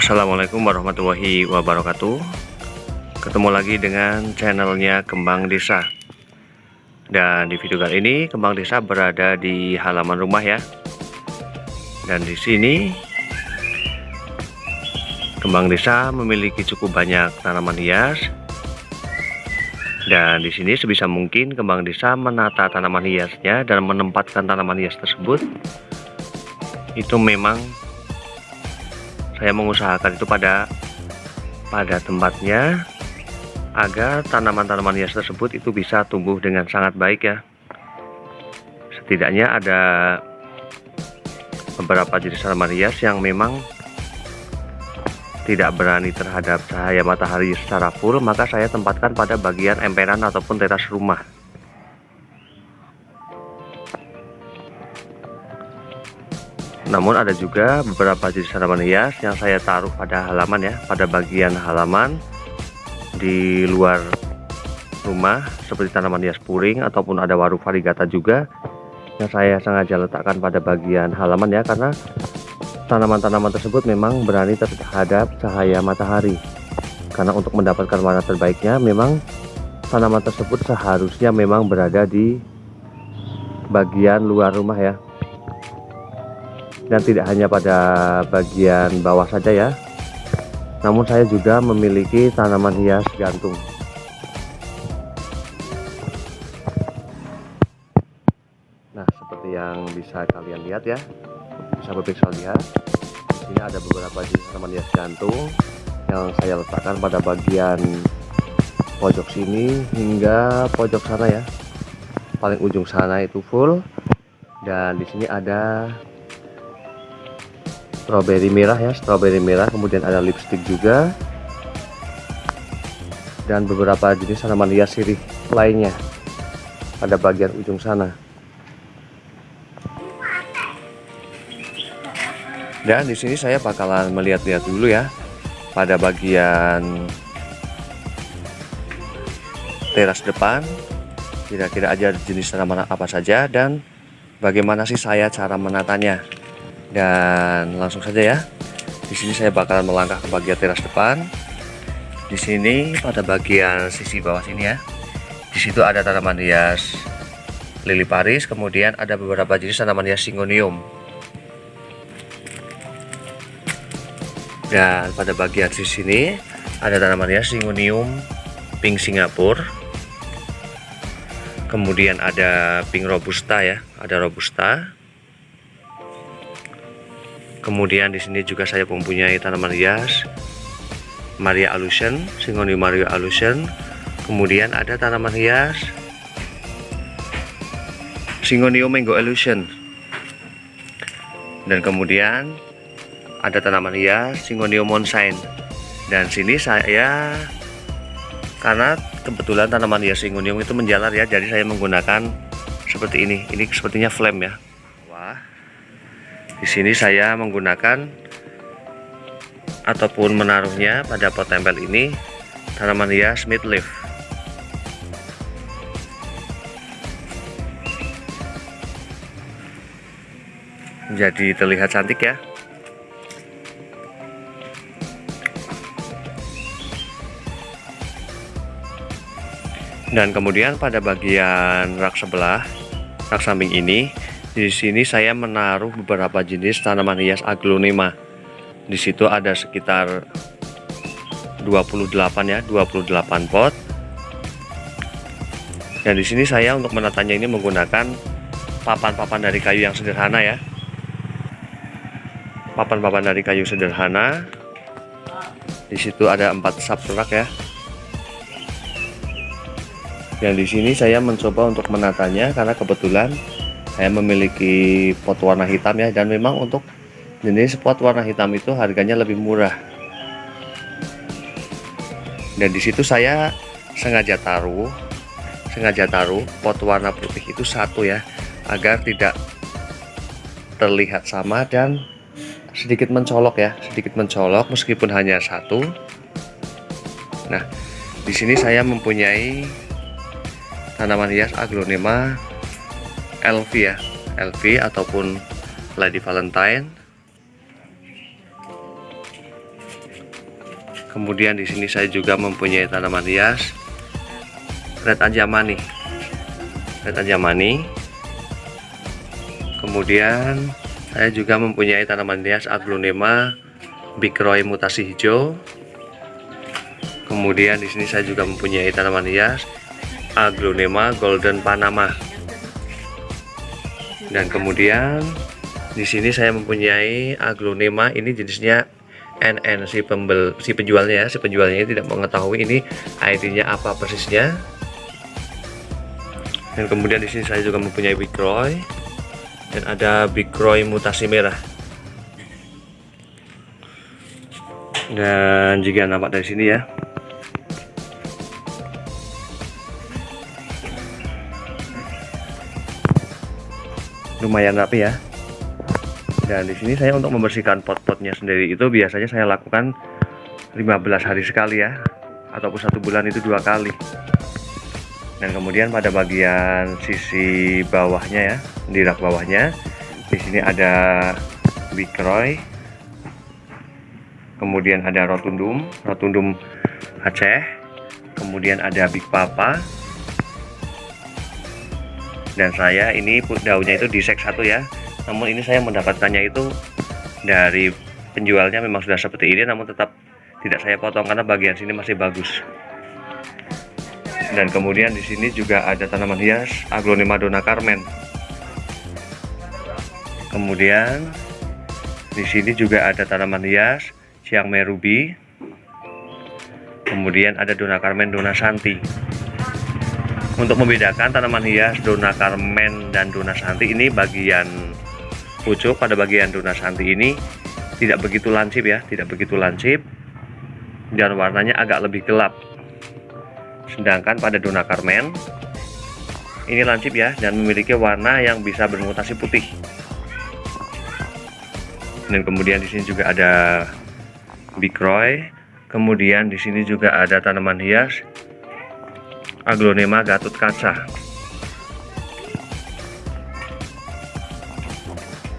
Assalamualaikum warahmatullahi wabarakatuh. Ketemu lagi dengan channelnya Kembang Desa. Dan di video kali ini Kembang Desa berada di halaman rumah ya. Dan di sini Kembang Desa memiliki cukup banyak tanaman hias. Dan di sini sebisa mungkin Kembang Desa menata tanaman hiasnya dan menempatkan tanaman hias tersebut. Itu memang saya mengusahakan itu pada tempatnya agar tanaman-tanaman hias tersebut itu bisa tumbuh dengan sangat baik ya. Setidaknya ada beberapa jenis tanaman hias yang memang tidak berani terhadap cahaya matahari secara full, maka saya tempatkan pada bagian emperan ataupun teras rumah. Namun ada juga beberapa jenis tanaman hias yang saya taruh pada halaman ya, pada bagian halaman di luar rumah, seperti tanaman hias puring ataupun ada waru variegata juga yang saya sengaja letakkan pada bagian halaman ya, karena tanaman-tanaman tersebut memang berani terhadap cahaya matahari. Karena untuk mendapatkan warna terbaiknya memang tanaman tersebut seharusnya memang berada di bagian luar rumah ya. Dan tidak hanya pada bagian bawah saja ya, namun saya juga memiliki tanaman hias gantung. Nah, seperti yang bisa kalian lihat ya, bisa pemirsa lihat, di sini ada beberapa jenis tanaman hias gantung yang saya letakkan pada bagian pojok sini hingga pojok sana ya, paling ujung sana itu full. Dan di sini ada strawberry merah ya, strawberry merah, kemudian ada lipstick juga, dan beberapa jenis tanaman hias sirih lainnya pada bagian ujung sana. Dan di sini saya bakalan melihat-lihat dulu ya pada bagian teras depan, kira-kira aja jenis tanaman apa saja dan bagaimana sih saya cara menatanya. Dan langsung saja ya. Di sini saya bakalan melangkah ke bagian teras depan. Di sini pada bagian sisi bawah sini ya. Di situ ada tanaman hias lili Paris, kemudian ada beberapa jenis tanaman hias Syngonium. Dan pada bagian sisi sini ada tanaman hias Syngonium pink Singapura. Kemudian ada pink robusta ya, ada robusta. Kemudian di sini juga saya mempunyai tanaman hias Maria Allusion, Syngonium Maria Allusion. Kemudian ada tanaman hias Syngonium Mango Illusion. Dan kemudian ada tanaman hias Syngonium Moonshine. Dan sini saya, karena kebetulan tanaman hias Syngonium itu menjalar ya, jadi saya menggunakan seperti ini. Ini sepertinya flame ya. Di sini saya menggunakan ataupun menaruhnya pada pot tempel ini tanaman hias midleaf. Jadi terlihat cantik ya. Dan kemudian pada bagian rak sebelah, rak samping ini, di sini saya menaruh beberapa jenis tanaman hias aglonema. Di situ ada sekitar 28 ya, 28 pot. Dan di sini saya untuk menatanya ini menggunakan papan-papan dari kayu yang sederhana ya. Papan-papan dari kayu sederhana. Di situ ada 4 subrak ya. Dan di sini saya mencoba untuk menatanya karena kebetulan saya memiliki pot warna hitam ya, dan memang untuk jenis pot warna hitam itu harganya lebih murah. Dan di situ saya sengaja taruh pot warna putih itu satu ya, agar tidak terlihat sama dan sedikit mencolok ya, sedikit mencolok meskipun hanya satu. Nah, di sini saya mempunyai tanaman hias aglonema LV ya, LV ataupun Lady Valentine. Kemudian di sini saya juga mempunyai tanaman hias Red Anjamani. Kemudian saya juga mempunyai tanaman hias Aglonema Big Roy mutasi hijau. Kemudian di sini saya juga mempunyai tanaman hias Aglonema Golden Panama. Dan kemudian di sini saya mempunyai Aglonema, ini jenisnya NN, si penjualnya ya, si penjualnya tidak mengetahui ini ID-nya apa persisnya. Dan kemudian di sini saya juga mempunyai Big Roy dan ada Big Roy mutasi merah. Dan jika nampak dari sini ya, lumayan rapi ya. Dan di sini saya untuk membersihkan pot-potnya sendiri itu biasanya saya lakukan 15 hari sekali ya, ataupun 1 bulan itu 2 kali. Dan kemudian pada bagian sisi bawahnya ya, di rak bawahnya, di sini ada Big Roy, kemudian ada Rotundum Aceh, kemudian ada Big Papa. Dan saya ini daunnya itu di sek 1 ya. Namun ini saya mendapatkannya itu dari penjualnya memang sudah seperti ini, namun tetap tidak saya potong karena bagian sini masih bagus. Dan kemudian di sini juga ada tanaman hias Aglonema Donna Carmen. Kemudian di sini juga ada tanaman hias Chiangmai Ruby. Kemudian ada Donna Carmen Donna Santi. Untuk membedakan tanaman hias Donna Carmen dan Donna Santi, ini bagian pucuk pada bagian Donna Santi ini tidak begitu lancip ya, dan warnanya agak lebih gelap. Sedangkan pada Donna Carmen ini lancip ya dan memiliki warna yang bisa bermutasi putih. Dan kemudian di sini juga ada Big Roy. Kemudian di sini juga ada tanaman hias Aglonema Gatut Kaca.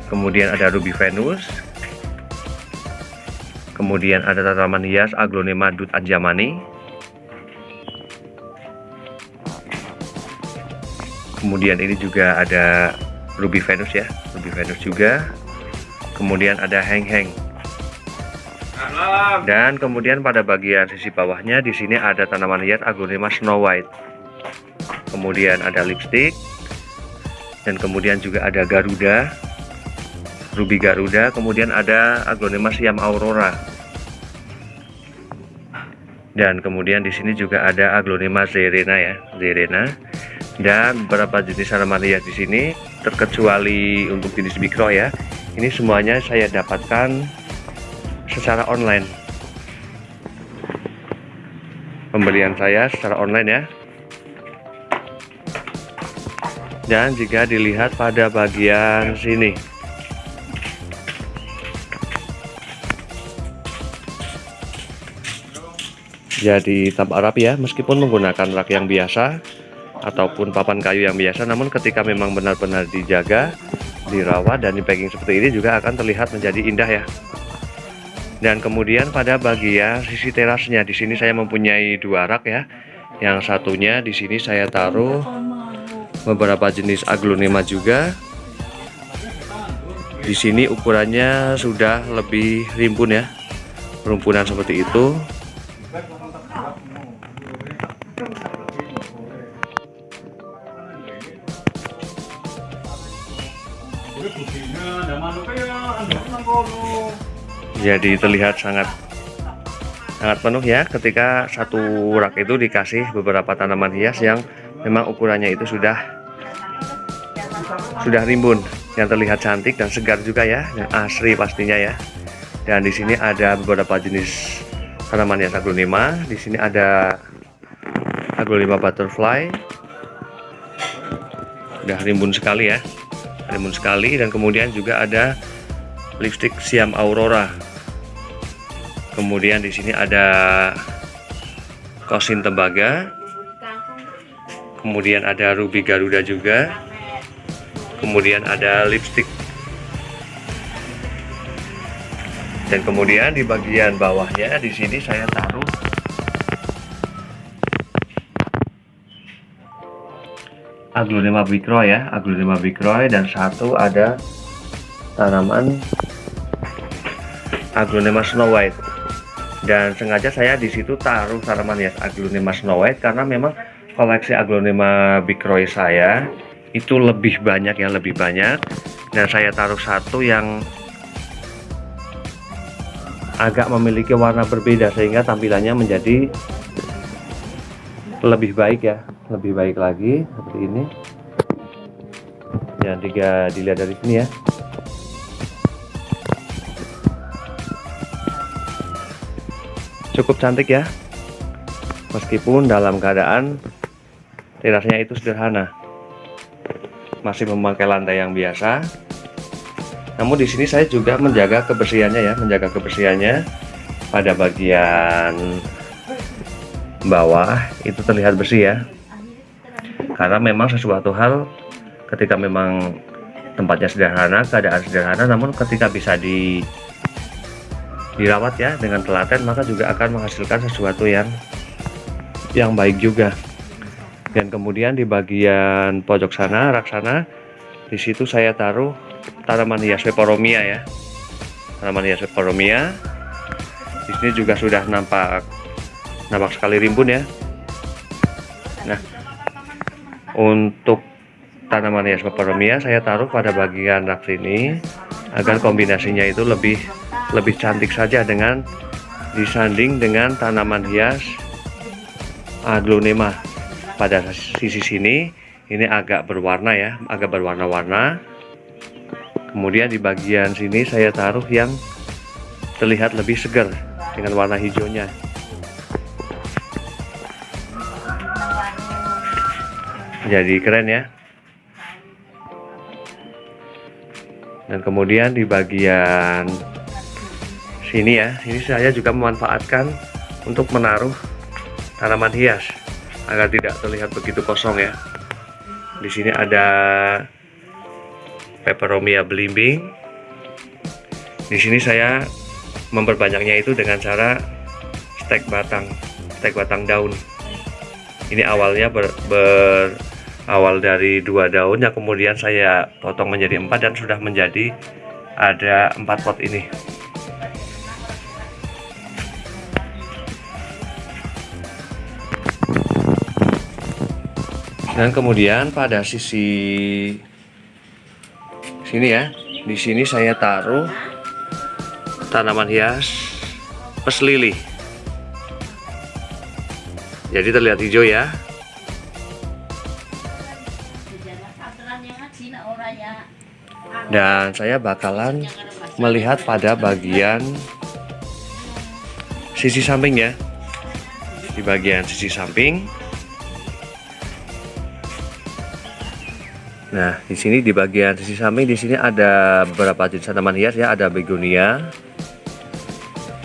Kemudian ada Ruby Venus. Kemudian ada tanaman hias Aglonema Dut Anjamani. Kemudian ini juga ada Ruby Venus ya, Ruby Venus juga. Kemudian ada Heng. Dan kemudian pada bagian sisi bawahnya di sini ada tanaman hias Aglonema Snow White. Kemudian ada Lipstick. Dan kemudian juga ada Garuda, Ruby Garuda. Kemudian ada Aglonema Siam Aurora. Dan kemudian di sini juga ada Aglonema Zerena ya, Zerena. Dan beberapa jenis tanaman hias di sini, terkecuali untuk jenis Big Roy ya. Ini semuanya saya dapatkan secara online. Pembelian saya secara online ya. Dan jika dilihat pada bagian sini, jadi tampak rapi ya, meskipun menggunakan rak yang biasa ataupun papan kayu yang biasa, namun ketika memang benar-benar dijaga, dirawat dan di packing seperti ini juga akan terlihat menjadi indah ya. Dan kemudian pada bagian sisi terasnya di sini saya mempunyai 2 rak ya. Yang satunya di sini saya taruh beberapa jenis Aglonema juga. Di sini ukurannya sudah lebih rimbun ya, rumpunan seperti itu. Jadi terlihat sangat penuh ya ketika satu rak itu dikasih beberapa tanaman hias yang memang ukurannya itu sudah rimbun, yang terlihat cantik dan segar juga ya, yang asri pastinya ya. Dan di sini ada beberapa jenis tanaman hias Aglonema. Di sini ada Aglonema Butterfly, udah rimbun sekali ya, rimbun sekali. Dan kemudian juga ada Lipstick Siam Aurora. Kemudian di sini ada Kosin Tembaga. Kemudian ada Ruby Garuda juga. Kemudian ada Lipstick. Dan kemudian di bagian bawahnya di sini saya taruh Aglonema bigroy ya, Aglonema bigroy, dan satu ada tanaman Aglonema Snow White. Dan sengaja saya di situ taruh tanaman hias Aglonema Snow White karena memang koleksi Aglonema bigroy saya itu lebih banyak ya, lebih banyak. Dan saya taruh satu yang agak memiliki warna berbeda sehingga tampilannya menjadi lebih baik ya, lebih baik lagi seperti ini. Yang dilihat dari sini ya. Cukup cantik ya, meskipun dalam keadaan terasnya itu sederhana, masih memakai lantai yang biasa. Namun di sini saya juga menjaga kebersihannya ya, menjaga kebersihannya pada bagian bawah itu terlihat bersih ya. Karena memang sesuatu hal ketika memang tempatnya sederhana, keadaan sederhana, namun ketika bisa dirawat ya dengan telaten, maka juga akan menghasilkan sesuatu yang baik juga. Dan kemudian di bagian pojok sana, rak sana, di situ saya taruh tanaman hias peperomia ya, tanaman hias peperomia. Di sini juga sudah nampak sekali rimbun ya. Nah, untuk tanaman hias peperomia saya taruh pada bagian rak sini agar kombinasinya itu lebih cantik saja dengan disanding dengan tanaman hias Aglonema. Pada sisi sini ini agak berwarna ya, agak berwarna-warna. Kemudian di bagian sini saya taruh yang terlihat lebih segar dengan warna hijaunya. Jadi keren ya. Dan kemudian di bagian sini ya, ini saya juga memanfaatkan untuk menaruh tanaman hias agar tidak terlihat begitu kosong ya. Di sini ada peperomia belimbing. Di sini saya memperbanyaknya itu dengan cara stek batang daun. Ini awalnya awal dari 2 daun yang kemudian saya potong menjadi 4 dan sudah menjadi ada 4 pot ini. Dan kemudian pada sisi sini ya, di sini saya taruh tanaman hias pes lili. Jadi terlihat hijau ya. Dan saya bakalan melihat pada bagian sisi samping ya. Di bagian sisi samping. Nah, di sini di bagian sisi samping di sini ada beberapa jenis tanaman hias ya, ada begonia,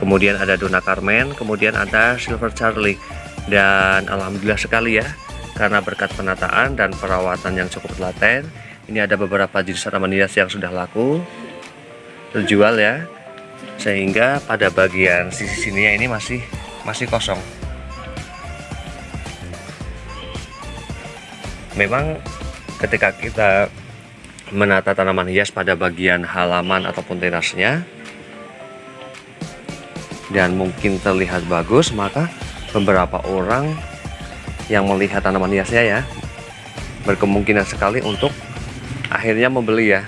kemudian ada Donna Carmen, kemudian ada Silver Charlie. Dan alhamdulillah sekali ya, karena berkat penataan dan perawatan yang cukup telaten, ini ada beberapa jenis tanaman hias yang sudah laku terjual ya, sehingga pada bagian sisi sininya ini masih kosong. Memang ketika kita menata tanaman hias pada bagian halaman ataupun terasnya dan mungkin terlihat bagus, maka beberapa orang yang melihat tanaman hiasnya ya berkemungkinan sekali untuk akhirnya membeli ya.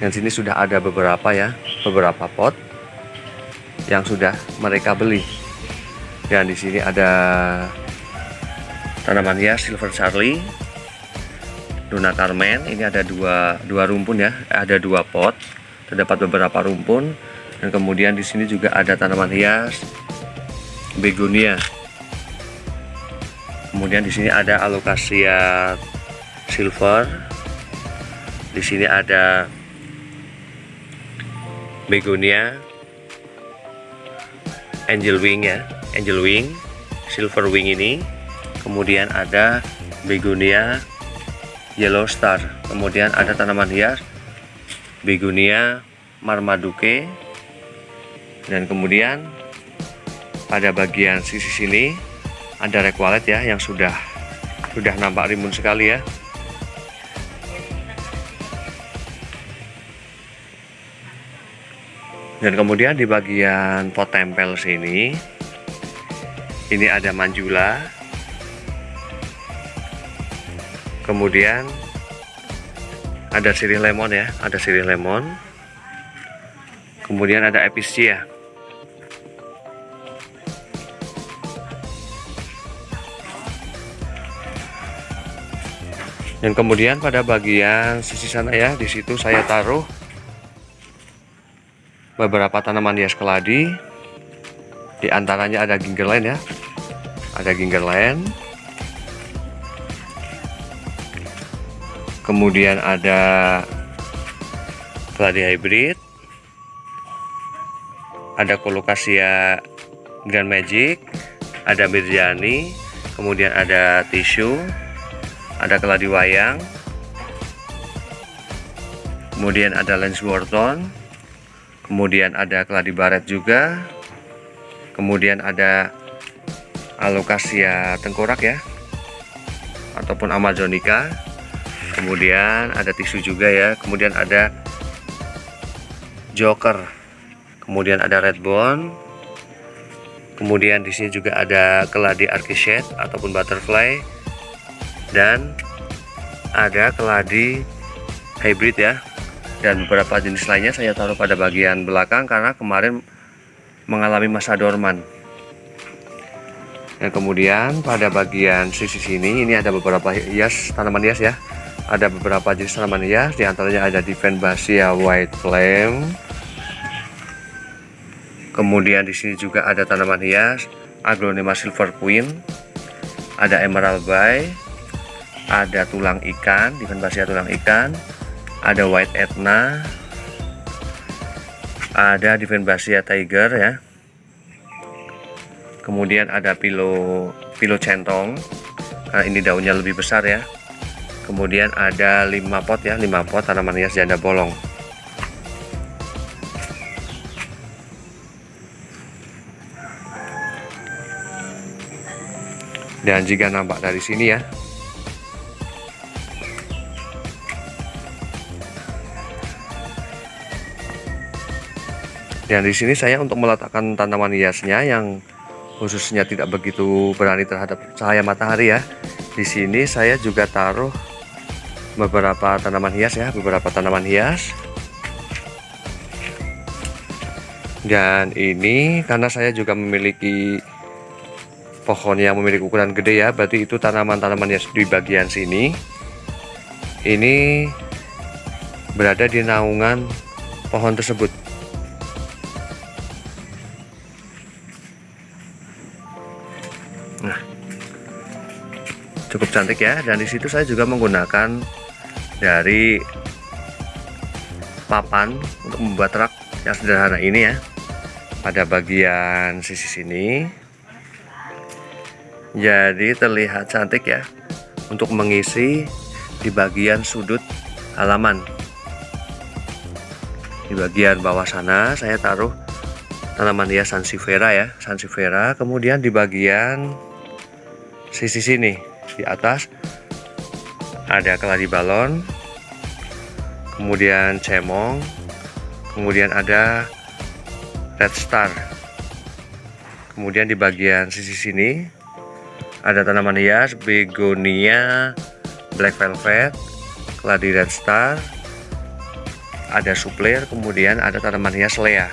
Dan sini sudah ada beberapa pot yang sudah mereka beli. Dan di sini ada tanaman hias Silver Charlie, Donna Carmen. Ini ada dua rumpun ya, ada 2 pot, terdapat beberapa rumpun. Dan kemudian di sini juga ada tanaman hias begonia. Kemudian di sini ada alocasia silver. Di sini ada begonia angel wing ya, angel wing, silver wing ini. Kemudian ada begonia yellow star. Kemudian ada tanaman hias begonia marmaduke. Dan kemudian pada bagian sisi sini ada rek walet ya, yang sudah nampak rimbun sekali ya. Dan kemudian di bagian pot tempel sini, ini ada manjula, kemudian ada sirih lemon ya, kemudian ada episia. Dan kemudian pada bagian sisi sana ya, di situ saya taruh beberapa tanaman hias keladi. Di antaranya ada gingerland ya, kemudian ada keladi hybrid, ada colocasia grand magic, ada mirjani, kemudian ada tisu, ada keladi wayang, kemudian ada Lansworton, kemudian ada keladi baret juga, kemudian ada alocasia tengkorak ya, ataupun amazonica, kemudian ada tisu juga ya, kemudian ada joker, kemudian ada redbone, kemudian di sini juga ada keladi archichet ataupun butterfly, dan ada keladi hybrid ya. Dan beberapa jenis lainnya saya taruh pada bagian belakang karena kemarin mengalami masa dorman. Dan kemudian pada bagian sisi sini ini ada beberapa tanaman hias ya. Ada beberapa jenis tanaman hias, diantaranya ada Divenbasia white flame. Kemudian di sini juga ada tanaman hias Aglonema silver queen, ada emerald bay, ada tulang ikan, Divenbasia tulang ikan, ada white etna, ada Divenbasia tiger ya, kemudian ada pilo centong, karena ini daunnya lebih besar ya. Kemudian ada 5 pot tanaman hias janda bolong. Dan jika nampak dari sini ya, dan di sini saya untuk meletakkan tanaman hiasnya yang khususnya tidak begitu berani terhadap cahaya matahari ya. Di sini saya juga taruh beberapa tanaman hias ya, Dan ini karena saya juga memiliki pohon yang memiliki ukuran gede ya, berarti itu tanaman-tanaman hias di bagian sini ini berada di naungan pohon tersebut. Nah, cukup cantik ya. Dan di situ saya juga menggunakan dari papan untuk membuat rak yang sederhana ini ya, pada bagian sisi sini. Jadi terlihat cantik ya, untuk mengisi di bagian sudut halaman. Di bagian bawah sana saya taruh tanaman hias sansevieria ya, kemudian di bagian sisi sini di atas ada keladi balon, kemudian cemong, kemudian ada red star. Kemudian di bagian sisi sini ada tanaman hias begonia black velvet, keladi red star, ada suplir, kemudian ada tanaman hias lea.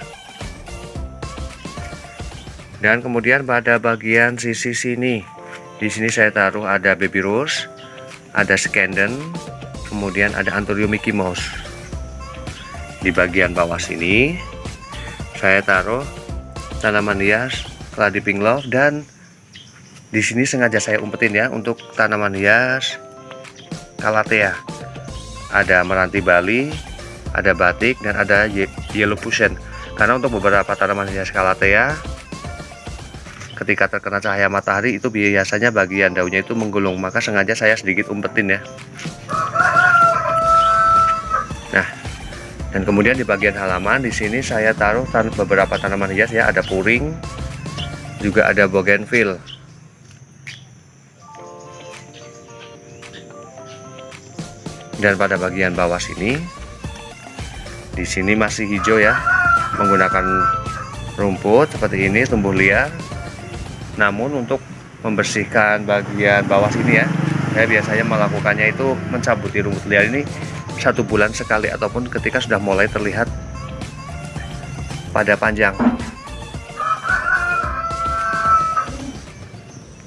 Dan kemudian pada bagian sisi sini, di sini saya taruh ada baby rose, ada scandon, kemudian ada anthurium mickey mouse. Di bagian bawah sini saya taruh tanaman hias keladi pink love, dan di sini sengaja saya umpetin ya untuk tanaman hias calathea. Ada meranti Bali, ada batik, dan ada yellow fuchsia. Karena untuk beberapa tanaman hias calathea ketika terkena cahaya matahari itu biasanya bagian daunnya itu menggulung, maka sengaja saya sedikit umpetin ya. Nah, Dan kemudian di bagian halaman di sini saya taruh beberapa tanaman hias ya, ada puring, juga ada bougainville. Dan pada bagian bawah sini, di sini masih hijau ya, menggunakan rumput seperti ini, tumbuh liar. Namun untuk membersihkan bagian bawah sini ya, saya biasanya melakukannya itu mencabuti rumput liar ini 1 bulan sekali, ataupun ketika sudah mulai terlihat pada panjang.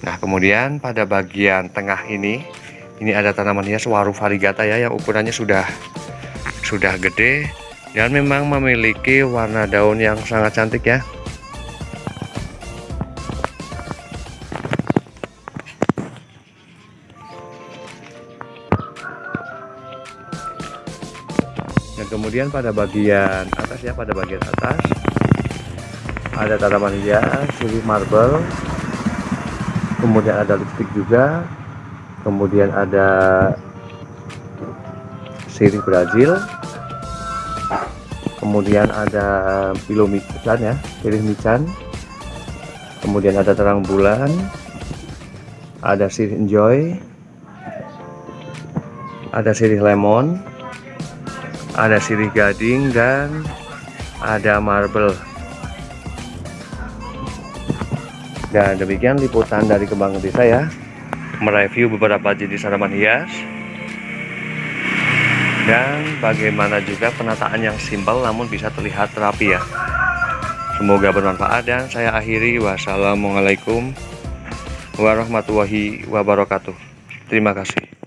Nah, kemudian pada bagian tengah ini ada tanaman hias waru variegata ya, yang ukurannya sudah gede dan memang memiliki warna daun yang sangat cantik ya. Dan kemudian pada bagian atas ya, ada tanaman hias sirih marble, kemudian ada lipstick juga, kemudian ada sirih Brazil, kemudian ada pilau mican ya, sirih mican, kemudian ada terang bulan, ada sirih enjoy, ada sirih lemon, ada sirih gading, dan ada marble. Dan demikian liputan dari Kembang Genti saya mereview beberapa jenis tanaman hias dan bagaimana juga penataan yang simpel namun bisa terlihat rapi ya. Semoga bermanfaat dan saya akhiri. Wassalamualaikum warahmatullahi wabarakatuh. Terima kasih.